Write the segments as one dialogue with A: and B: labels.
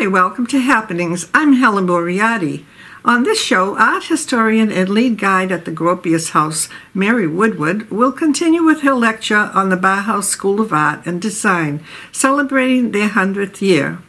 A: Hi, welcome to Happenings. I'm Helen Moriarty. On this show, art historian and lead guide at the Gropius House, Mary Woodward, will continue with her lecture on the Bauhaus School of Art and Design, celebrating their 100th year.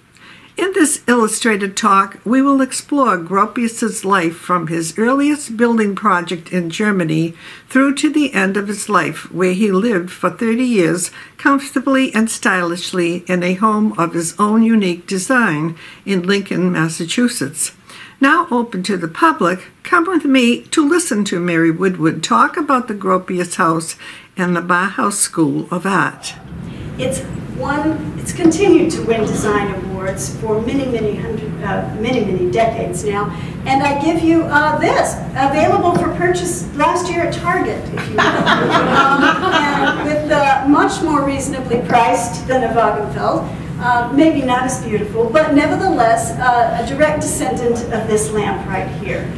A: In this illustrated talk, we will explore Gropius's life from his earliest building project in Germany through to the end of his life, where he lived for 30 years comfortably and stylishly in a home of his own unique design in Lincoln, Massachusetts. Now open to the public, come with me to listen to Mary Woodward talk about the Gropius House and the Bauhaus School of Art.
B: It's continued to win design awards for many decades now, and I give you this, available for purchase last year at Target, if you will, and with much more reasonably priced than a Wagenfeld, maybe not as beautiful, but nevertheless a direct descendant of this lamp right here.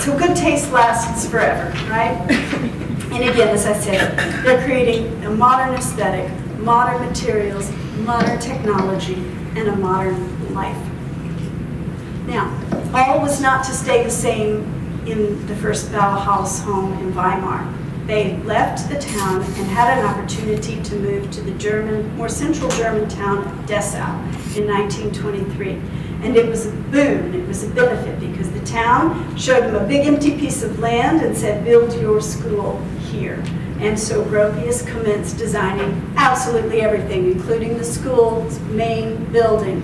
B: So good taste lasts forever, right? And again, as I said, they're creating a modern aesthetic, modern materials, modern technology, and a modern life. Now, all was not to stay the same in the first Bauhaus home in Weimar. They left the town and had an opportunity to move to the more central German town of Dessau in 1923. And it was a boon, it was a benefit, because the town showed them a big empty piece of land and said, build your school here. And so Gropius commenced designing absolutely everything, including the school's main building.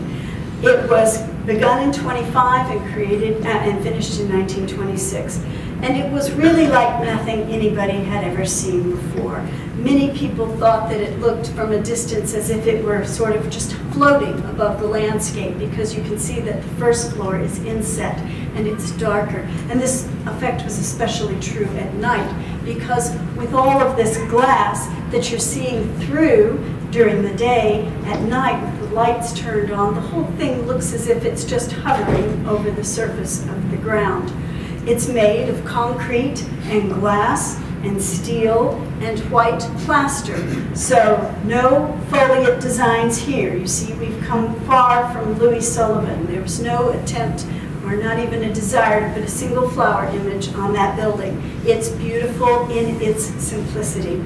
B: It was begun in 25 and created and finished in 1926. And it was really like nothing anybody had ever seen before. Many people thought that it looked from a distance as if it were sort of just floating above the landscape, because you can see that the first floor is inset and it's darker. And this effect was especially true at night, because with all of this glass that you're seeing through during the day, at night with the lights turned on, the whole thing looks as if it's just hovering over the surface of the ground. It's made of concrete and glass and steel and white plaster. So no foliate designs here. You see, we've come far from Louis Sullivan. There was no attempt, or not even a desire, to put a single flower image on that building. It's beautiful in its simplicity.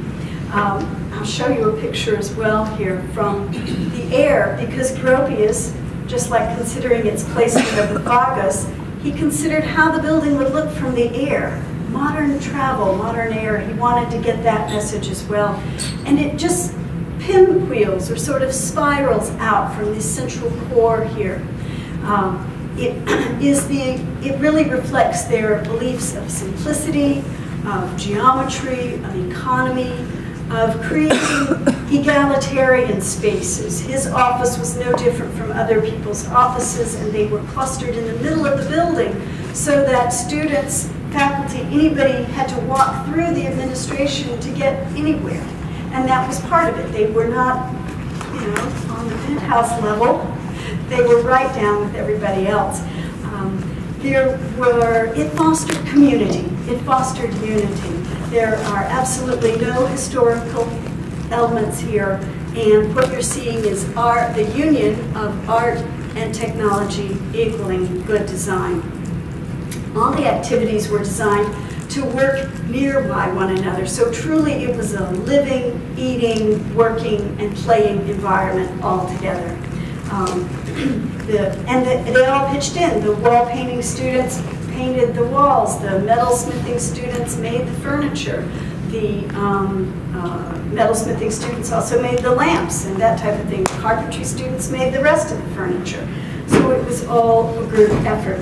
B: I'll show you a picture as well here from the air, because Gropius, just like considering its placement of the Fagas, he considered how the building would look from the air. Modern travel, modern air, he wanted to get that message as well. And it just pinwheels or sort of spirals out from this central core here. It really reflects their beliefs of simplicity, of geometry, of economy, of creating egalitarian spaces. His office was no different from other people's offices, and they were clustered in the middle of the building so that students, faculty, anybody had to walk through the administration to get anywhere. And that was part of it. They were not, on the penthouse level. They were right down with everybody else. It fostered community. It fostered unity. There are absolutely no historical elements here, and what you're seeing is the union of art and technology equaling good design. All the activities were designed to work nearby one another, so truly it was a living, eating, working, and playing environment all together. They all pitched in. The wall painting students painted the walls. The metalsmithing students made the furniture. The metalsmithing students also made the lamps and that type of thing. The carpentry students made the rest of the furniture. So it was all a group effort.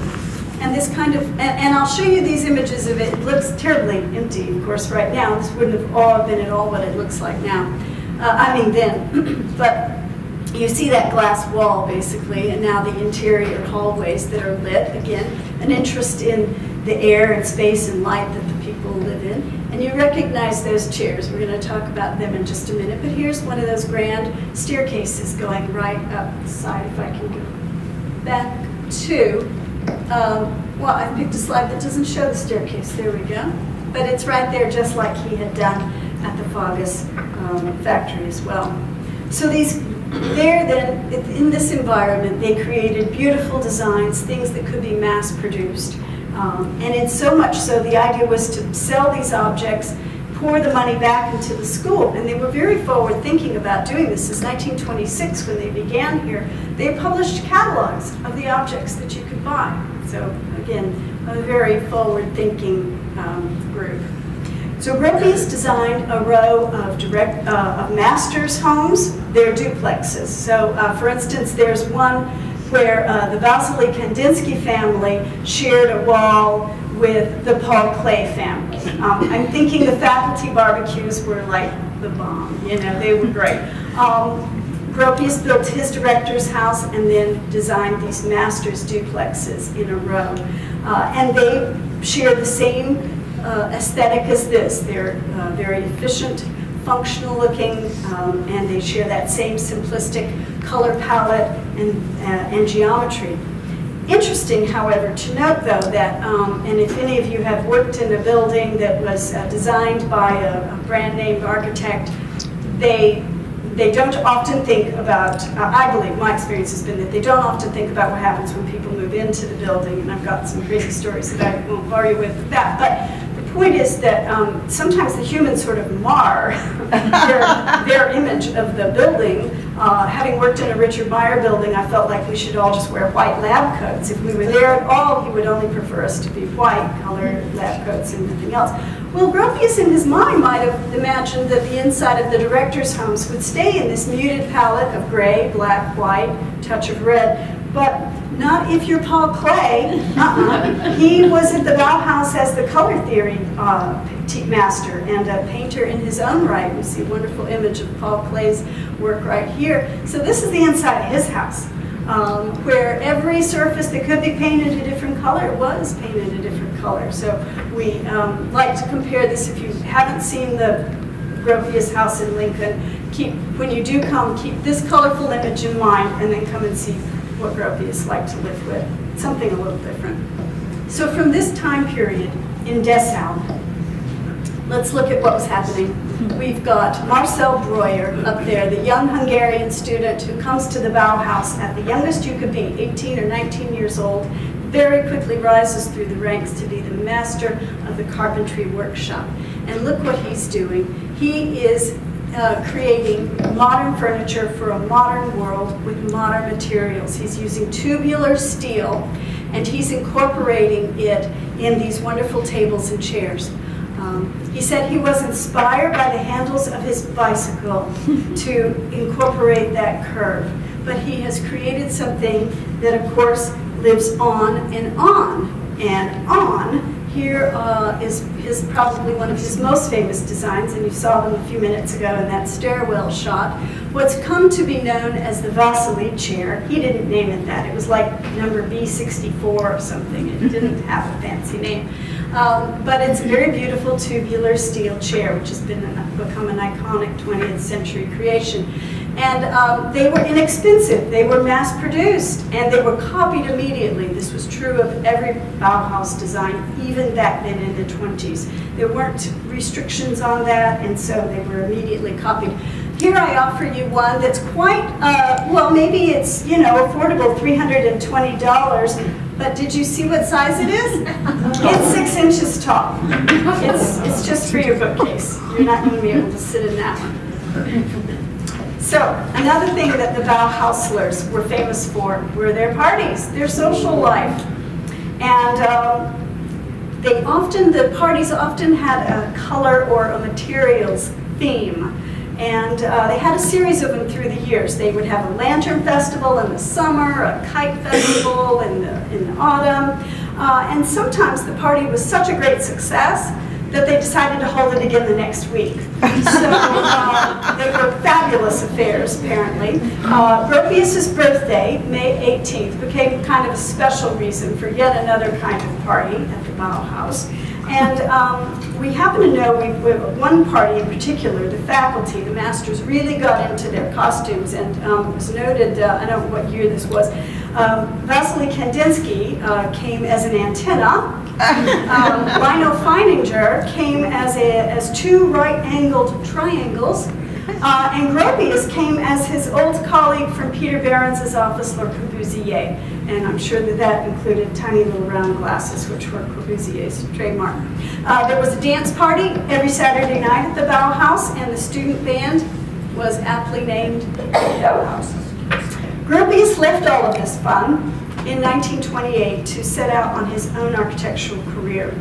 B: And this kind of, and I'll show you these images of it. It looks terribly empty, of course, right now. This wouldn't have all been at all what it looks like now. Then. But you see that glass wall, basically, and now the interior hallways that are lit. Again, an interest in the air and space and light that the people live in. And you recognize those chairs. We're going to talk about them in just a minute. But here's one of those grand staircases going right up the side, if I can go back to, well, I picked a slide that doesn't show the staircase. There we go. But it's right there, just like he had done at the Fagas factory as well. So these there then, in this environment, they created beautiful designs, things that could be mass-produced. And it's so much so, the idea was to sell these objects, pour the money back into the school. And they were very forward-thinking about doing this. Since 1926, when they began here, they published catalogs of the objects that you could buy. So again, a very forward-thinking group. So Gropius designed a row of masters' homes. They're duplexes. So for instance, there's one where the Vasily Kandinsky family shared a wall with the Paul Klee family. I'm thinking the faculty barbecues were like the bomb. You know, they were great. Gropius built his director's house and then designed these masters' duplexes in a row. And they share the same aesthetic as this. They're very efficient, functional looking, and they share that same simplistic color palette and geometry. Interesting, however, to note though that, and if any of you have worked in a building that was designed by a brand name architect, they don't often think about, I believe my experience has been that they don't often think about what happens when people move into the building, and I've got some crazy stories that I won't bore you with that. But the point is that sometimes the humans sort of mar their image of the building. Having worked in a Richard Meyer building, I felt like we should all just wear white lab coats. If we were there at all, he would only prefer us to be white colored lab coats and nothing else. Well, Gropius in his mind might have imagined that the inside of the director's homes would stay in this muted palette of gray, black, white, touch of red, but not if you're Paul Klee. He was at the Bauhaus as the color theory master and a painter in his own right. We see a wonderful image of Paul Klee's work right here. So this is the inside of his house, where every surface that could be painted a different color was painted a different color. So we like to compare this. If you haven't seen the Gropius house in Lincoln, when you do come, keep this colorful image in mind and then come and see what Gropius liked to live with. Something a little different. So from this time period in Dessau, let's look at what was happening. We've got Marcel Breuer up there, the young Hungarian student who comes to the Bauhaus at the youngest you could be, 18 or 19 years old, very quickly rises through the ranks to be the master of the carpentry workshop. And look what he's doing. He is creating modern furniture for a modern world with modern materials. He's using tubular steel, and he's incorporating it in these wonderful tables and chairs. He said he was inspired by the handles of his bicycle to incorporate that curve, but he has created something that, of course, lives on and on and on. Here is probably one of his most famous designs, and you saw them a few minutes ago in that stairwell shot. What's come to be known as the Vasily chair. He didn't name it that. It was like number B64 or something. It didn't have a fancy name. But it's a very beautiful tubular steel chair, which has become an iconic 20th century creation. And they were inexpensive, they were mass-produced, and they were copied immediately. This was true of every Bauhaus design, even back then in the 20s. There weren't restrictions on that, and so they were immediately copied. Here I offer you one that's quite, well, maybe it's, you know, affordable, $320, but did you see what size it is? It's 6 inches tall. It's just for your bookcase. You're not going to be able to sit in that one. So, another thing that the Bauhauslers were famous for were their parties, their social life. And the parties often had a color or a materials theme. And they had a series of them through the years. They would have a lantern festival in the summer, a kite festival in the autumn. And sometimes the party was such a great success that they decided to hold it again the next week. So they were fabulous affairs, apparently. Gropius's birthday, May 18th, became kind of a special reason for yet another kind of party at the Bauhaus. And we happen to know, we have one party in particular, the faculty, the masters, really got into their costumes, and it was noted, I don't know what year this was, Vasily Kandinsky came as an antenna. Lionel Feininger came as two right-angled triangles. And Gropius came as his old colleague from Peter Behrens' office, Le Corbusier. And I'm sure that that included tiny little round glasses, which were Corbusier's trademark. There was a dance party every Saturday night at the Bauhaus, and the student band was aptly named Bauhaus. Gropius left all of this fun in 1928 to set out on his own architectural career.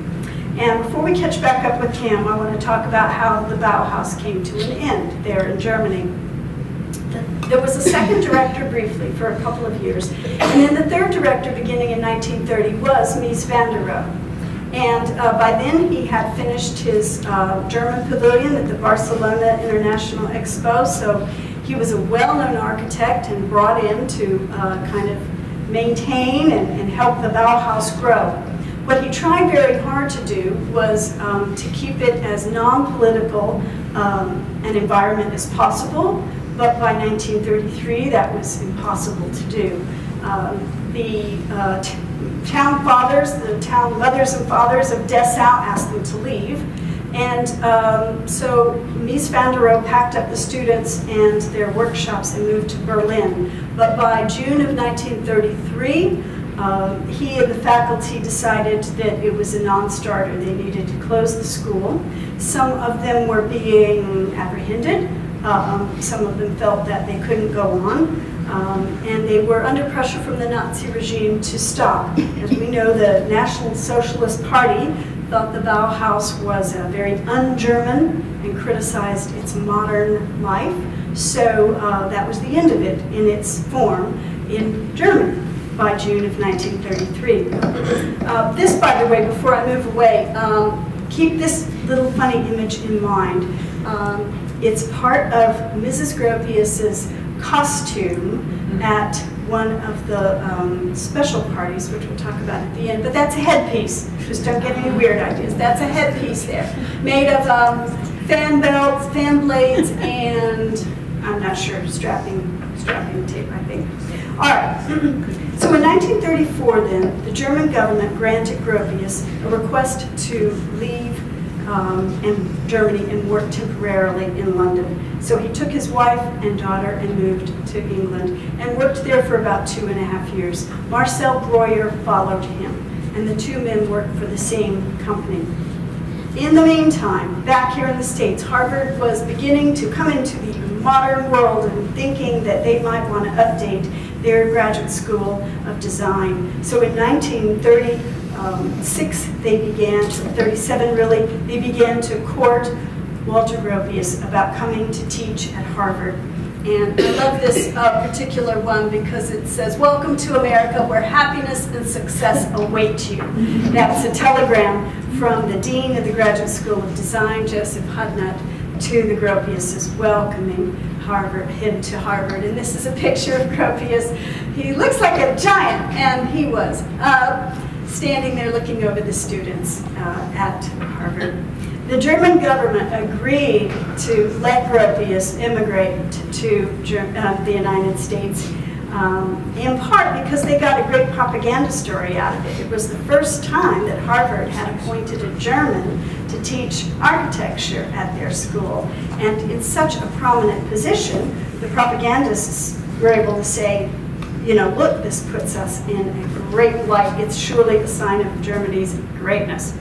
B: And before we catch back up with him, I want to talk about how the Bauhaus came to an end there in Germany. There was a second director briefly for a couple of years, and then the third director beginning in 1930 was Mies van der Rohe. And by then he had finished his German pavilion at the Barcelona International Expo, so he was a well-known architect and brought in to kind of maintain and help the Bauhaus grow. What he tried very hard to do was to keep it as non-political an environment as possible, but by 1933 that was impossible to do. The town fathers, the town mothers and fathers of Dessau asked them to leave, and so Mies van der Rohe packed up the students and their workshops and moved to Berlin. But by June of 1933, he and the faculty decided that it was a non-starter. They needed to close the school. Some of them were being apprehended. Some of them felt that they couldn't go on. And they were under pressure from the Nazi regime to stop. As we know, the National Socialist Party thought the Bauhaus was very un-German and criticized its modern life. So that was the end of it in its form in Germany by June of 1933. This, by the way, before I move away, keep this little funny image in mind. It's part of Mrs. Gropius's costume at one of the special parties, which we'll talk about at the end. But that's a headpiece. Just don't get any weird ideas. That's a headpiece there, made of fan belts, fan blades, and I'm not sure, strapping tape, I think. All right. So in 1934, then, the German government granted Gropius a request to leave in Germany and work temporarily in London. So he took his wife and daughter and moved to England and worked there for about 2.5 years. Marcel Breuer followed him, and the two men worked for the same company. In the meantime, back here in the States, Harvard was beginning to come into the modern world and thinking that they might want to update their graduate school of design. So in 1936, they began, 37 really, they began to court Walter Gropius about coming to teach at Harvard. And I love this particular one because it says, "Welcome to America, where happiness and success await you." That's a telegram from the Dean of the Graduate School of Design, Joseph Hudnut, to the Gropiuses, welcoming him to Harvard. And this is a picture of Gropius. He looks like a giant, and he was, standing there looking over the students at Harvard. The German government agreed to let Gropius immigrate to the United States, in part because they got a great propaganda story out of it. It was the first time that Harvard had appointed a German to teach architecture at their school. And in such a prominent position, the propagandists were able to say, you know, look, this puts us in a great light. It's surely a sign of Germany's greatness.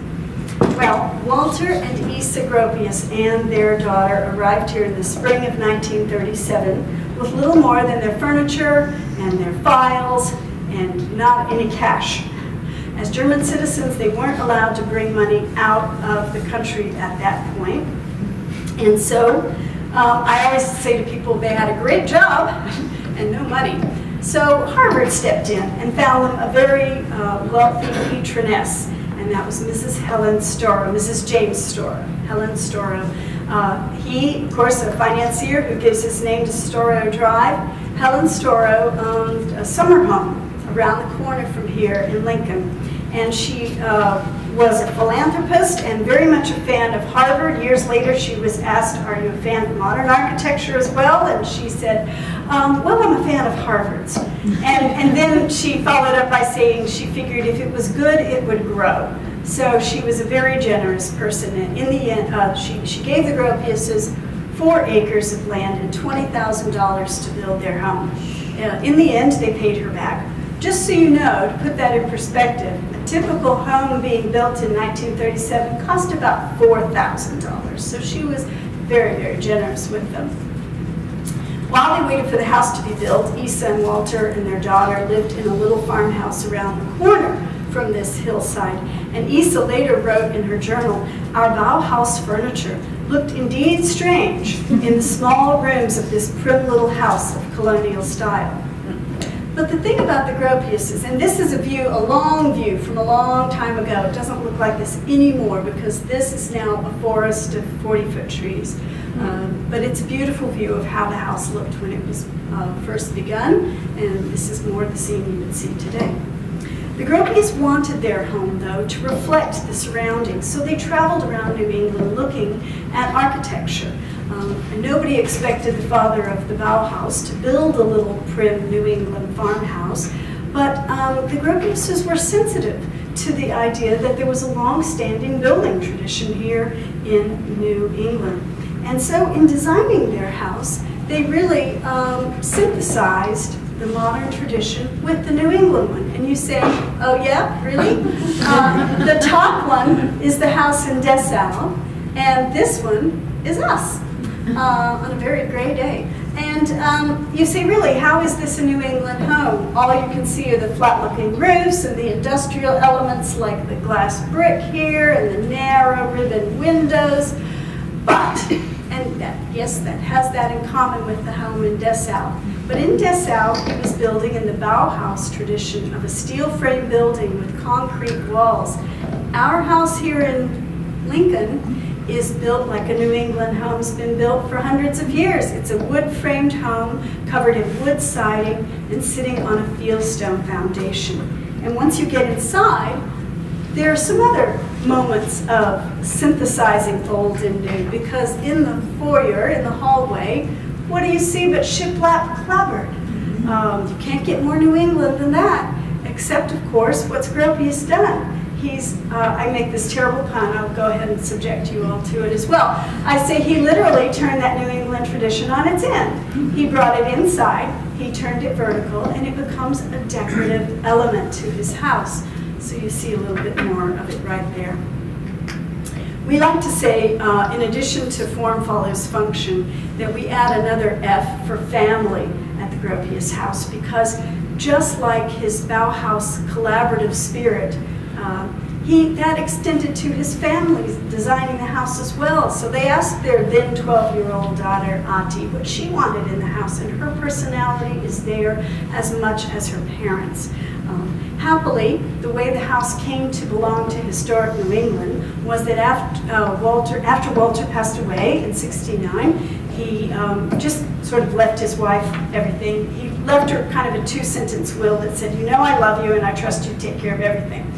B: Well, Walter and Isa Gropius and their daughter arrived here in the spring of 1937 with little more than their furniture and their files and not any cash. As German citizens, they weren't allowed to bring money out of the country at that point. And so I always say to people they had a great job and no money. So Harvard stepped in and found them a very wealthy patroness, and that was Mrs. Helen Storrow, Mrs. James Storrow, Helen Storrow. He, of course, a financier who gives his name to Storrow Drive. Helen Storrow owned a summer home around the corner from here in Lincoln, and she was a philanthropist and very much a fan of Harvard. Years later, she was asked, "Are you a fan of modern architecture as well?" And she said, "Well, I'm a fan of Harvard's." And then she followed up by saying she figured if it was good, it would grow. So she was a very generous person, and in the end, she gave the Gropiuses 4 acres of land and $20,000 to build their home. In the end, they paid her back. Just so you know, to put that in perspective, a typical home being built in 1937 cost about $4,000. So she was very, very generous with them. While they waited for the house to be built, Isa and Walter and their daughter lived in a little farmhouse around the corner from this hillside. And Isa later wrote in her journal, "Our Bauhaus furniture looked indeed strange in the small rooms of this prim little house of colonial style." But the thing about the Gropiuses, and this is a view, a long view from a long time ago. It doesn't look like this anymore because this is now a forest of 40-foot trees. But it's a beautiful view of how the house looked when it was first begun, and this is more the scene you would see today. The Gropius wanted their home, though, to reflect the surroundings, so they traveled around New England looking at architecture. And nobody expected the father of the Bauhaus to build a little prim New England farmhouse, but the Gropiuses were sensitive to the idea that there was a long-standing building tradition here in New England. And so in designing their house, they really synthesized the modern tradition with the New England one. And you say, oh yeah, really? The top one is the house in Dessau, and this one is us on a very gray day. And you say, really, how is this a New England home? All you can see are the flat-looking roofs and the industrial elements like the glass brick here and the narrow ribbon windows. But, and that, yes, that has that in common with the home in Dessau. But in Dessau, he was building in the Bauhaus tradition of a steel frame building with concrete walls. Our house here in Lincoln is built like a New England home's been built for hundreds of years. It's a wood-framed home covered in wood siding and sitting on a fieldstone foundation. And once you get inside, there are some other moments of synthesizing old and new, because in the foyer, in the hallway, what do you see but shiplap clapboard? You can't get more New England than that, except, of course, what's Gropius done? He's, I make this terrible pun, I'll go ahead and subject you all to it as well. I say he literally turned that New England tradition on its end. He brought it inside, he turned it vertical, and it becomes a decorative element to his house. So you see a little bit more of it right there. We like to say, in addition to form follows function, that we add another F for family at the Gropius house, because just like his Bauhaus collaborative spirit, that extended to his family designing the house as well. So they asked their then 12-year-old daughter, Ati, what she wanted in the house, and her personality is there as much as her parents. Happily, the way the house came to belong to historic New England was that after Walter passed away in '69, he just sort of left his wife everything. He left her kind of a 2-sentence will that said, you know I love you and I trust you to take care of everything.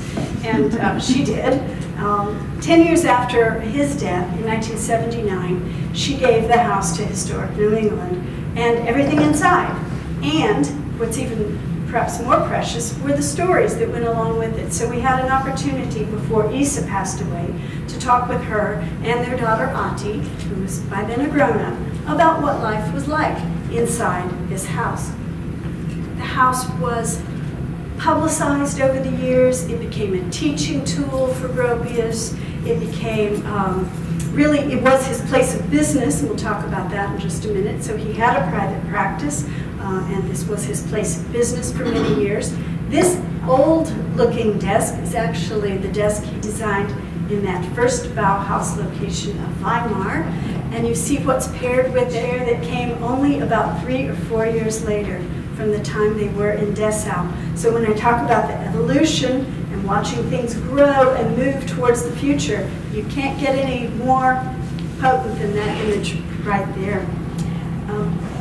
B: And she did. 10 years after his death, in 1979, she gave the house to historic New England and everything inside. And what's even perhaps more precious were the stories that went along with it. So we had an opportunity before Isa passed away to talk with her and their daughter Ati, who was by then a grown-up, about what life was like inside this house. The house was publicized over the years. It became a teaching tool for Gropius. It became, really, it was his place of business, and we'll talk about that in just a minute. So he had a private practice, and this was his place of business for many years. This old-looking desk is actually the desk he designed in that first Bauhaus location of Weimar, and you see what's paired with there that came only about 3 or 4 years later from the time they were in Dessau. So when I talk about the evolution and watching things grow and move towards the future, you can't get any more potent than that image right there.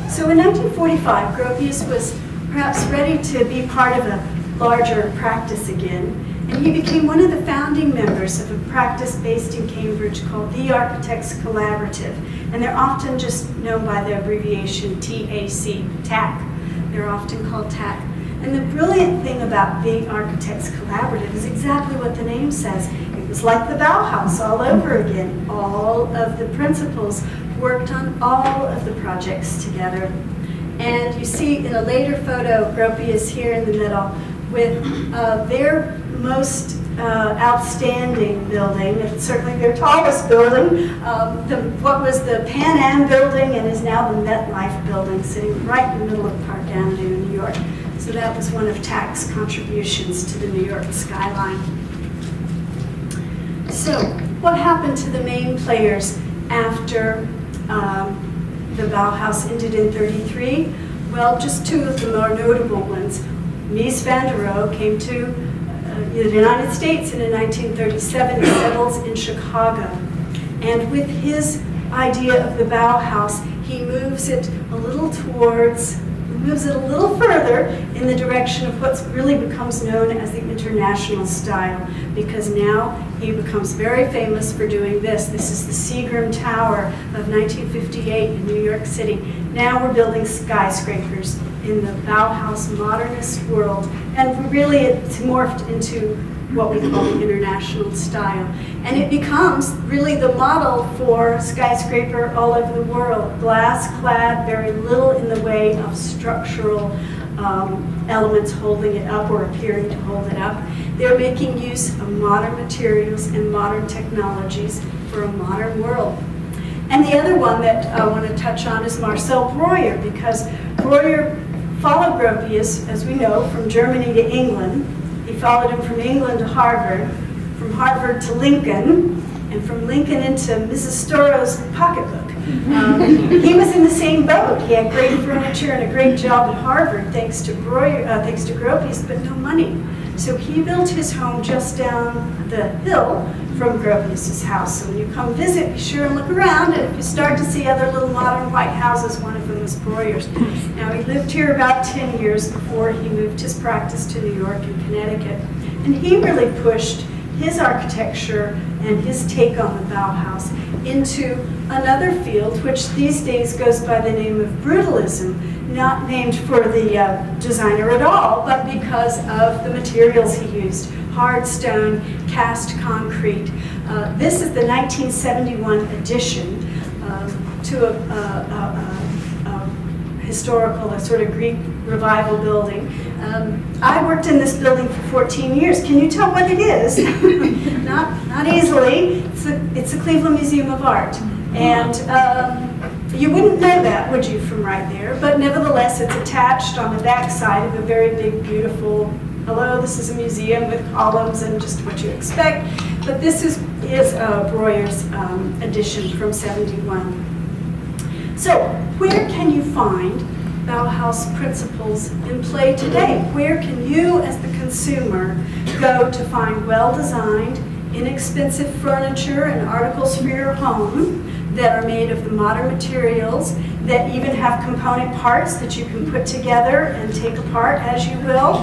B: So in 1945, Gropius was perhaps ready to be part of a larger practice again, and he became one of the founding members of a practice based in Cambridge called the Architects Collaborative, and they're often just known by the abbreviation TAC, TAC. They're often called TAC. And the brilliant thing about the Architects Collaborative is exactly what the name says. It was like the Bauhaus all over again. All of the principles worked on all of the projects together. And you see in a later photo, Gropius here in the middle, with their most outstanding building, and certainly their tallest building, what was the Pan Am building and is now the MetLife building, sitting right in the middle of Park Avenue in New York. So that was one of Tack's contributions to the New York skyline. So what happened to the main players after the Bauhaus ended in '33? Well, just two of the more notable ones. Mies van der Rohe came to the United States in 1937 and settles in Chicago. And with his idea of the Bauhaus, he moves it a little further in the direction of what really becomes known as the international style, because now he becomes very famous for doing this. This is the Seagram Tower of 1958 in New York City. Now we're building skyscrapers in the Bauhaus modernist world, and really it's morphed into what we call the international style. And it becomes really the model for skyscraper all over the world. Glass-clad, very little in the way of structural elements holding it up or appearing to hold it up. They're making use of modern materials and modern technologies for a modern world. And the other one that I want to touch on is Marcel Breuer, because Breuer followed Gropius, as we know, from Germany to England. He followed him from England to Harvard, from Harvard to Lincoln, and from Lincoln into Mrs. Storrow's pocketbook. He was in the same boat. He had great furniture and a great job at Harvard, thanks to Gropius, but no money. So he built his home just down the hill from Gropius's house. So when you come visit, be sure and look around, and if you start to see other little modern white houses, one of them was Breuer's. Now he lived here about 10 years before he moved his practice to New York and Connecticut. And he really pushed his architecture and his take on the Bauhaus into another field, which these days goes by the name of brutalism, not named for the designer at all, but because of the materials he used: hard stone, cast concrete. This is the 1971 addition to a historical, a sort of Greek revival building. I worked in this building for 14 years. Can you tell what it is? Not easily. It's the Cleveland Museum of Art. And you wouldn't know that, would you, from right there? But nevertheless, it's attached on the back side of a very big, beautiful, hello, this is a museum with columns and just what you expect. But this is Breuer's edition from '71. So where can you find Bauhaus principles in play today? Where can you, as the consumer, go to find well-designed, inexpensive furniture and articles for your home that are made of the modern materials, that even have component parts that you can put together and take apart as you will?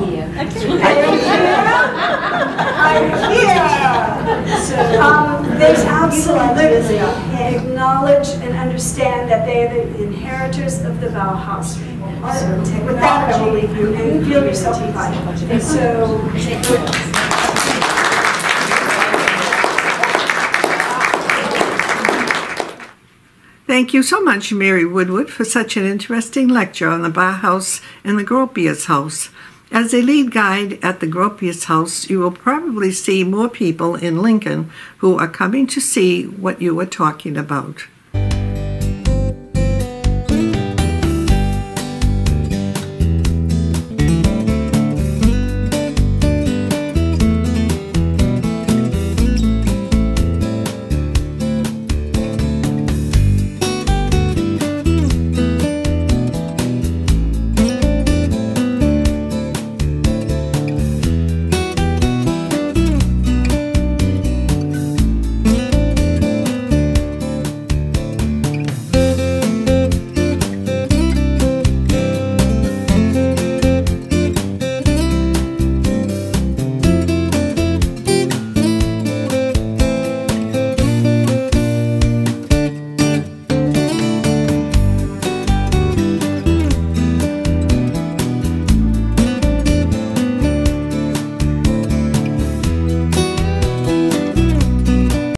B: So they absolutely acknowledge and understand that they are the inheritors of the Bauhaus. So with that, I will leave you and feel yourself invited. So.
A: Thank you so much, Mary Woodward, for such an interesting lecture on the Bauhaus and the Gropius House. As a lead guide at the Gropius House, you will probably see more people in Lincoln who are coming to see what you were talking about.